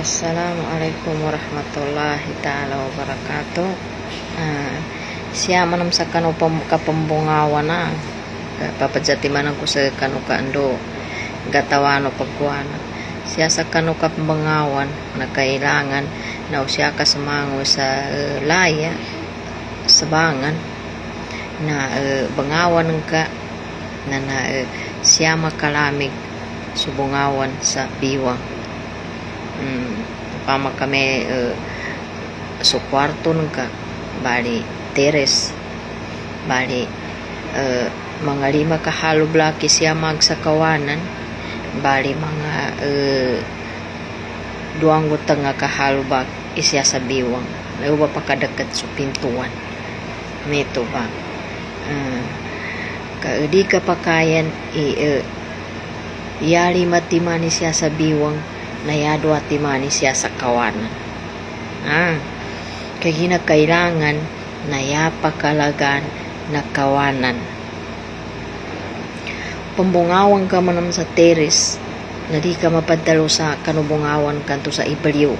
Assalamualaikum warahmatullahi ta'ala wabarakatuh. Siya manam sa kano kapambungawan na papajati manan ko sa kano kaando gatawano pagkuana. Siya sa kano kapambungawan na kailangan na siya kasamango sa laya sa bangan na bangawan ka na siya makalamig subungawan sa biwang. Pama kami so kwarto nungka bali teres bali mga 5 kahalo blaki siya magsakawanan bali mga 2 nga kahalo bak isya sa biwang nauba pa kadakat sa pintuan nito ba di ka pakayan yari matimani siya sa biwang nayado at timani siya sa kawanan. Kaya kailangan nayapakalagan na kawanan. Pambungawan ka manam sa teres na di ka mapadalo sa kanubungawan kanto sa ibaliw.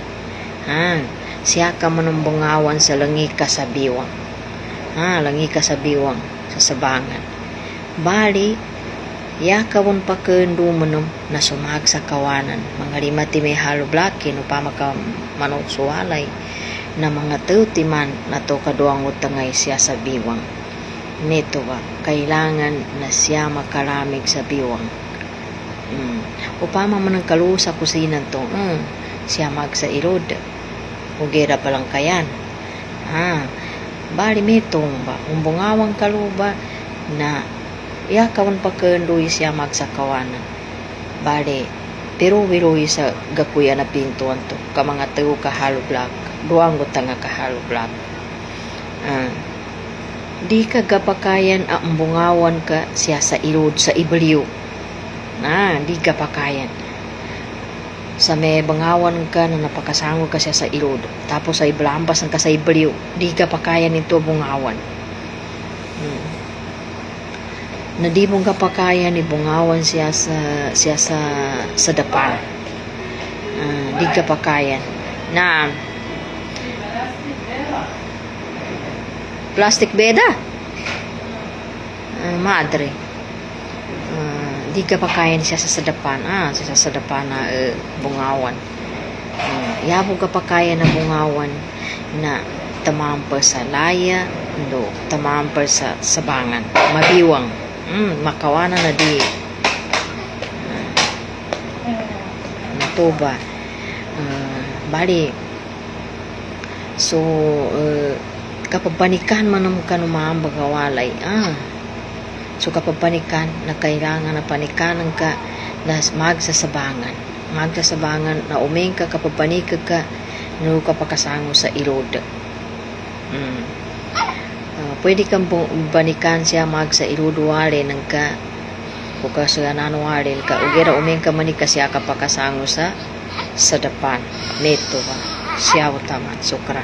Siya ka manambungawan sa langi ka sa biwang. Langi ka sa biwang sa sabangan. Bali yakawon pa kendo manum na sumag sa kawanan mga 5 may halo blaki no pa maka manok suwalay na mga 30 man na to kaduang utangay siya sa biwang nito ba kailangan na siya makalamig sa biwang upama man ang kalu sa kusinan to siya mag sa irod ugera pa lang kayan bali metong ba umbungawang kaluba na kawan pa kendoy siya magsakawanan bali pero wiroy sa gakuya na pintuan to ka mga tayo kahalo blak duang nga kahalo blak di ka gapakayan ang bungawan ka siya sa irod sa ibaliw di ka pakayan sa may bangawan ka na napakasango ka siya sa irod tapos ay blampas ang ka sa ibaliw di ka pakayan ito bungawan na di mong kapakaya ni bungawan siya sa dapan di kapakayan na plastic beda madre di kapakayan siya sa sadapan siya sa sadapan na bungawan yabong kapakayan na bungawan na tamamper sa laya tamamper sa sabangan mabiwang makawana na di nato ba bali so kapapanikan man ang kanumang bagawalay so kapapanikan na kailangan na panikanan ka na magsasabangan na umeng ka kapapanika ka no kapakasango sa irod pwede kang banikan siya sa iruduwalin ng ka kukasananuwalin ka ugera umeng ka manika siya kapakasango sa dapan neto ba siya utaman sukra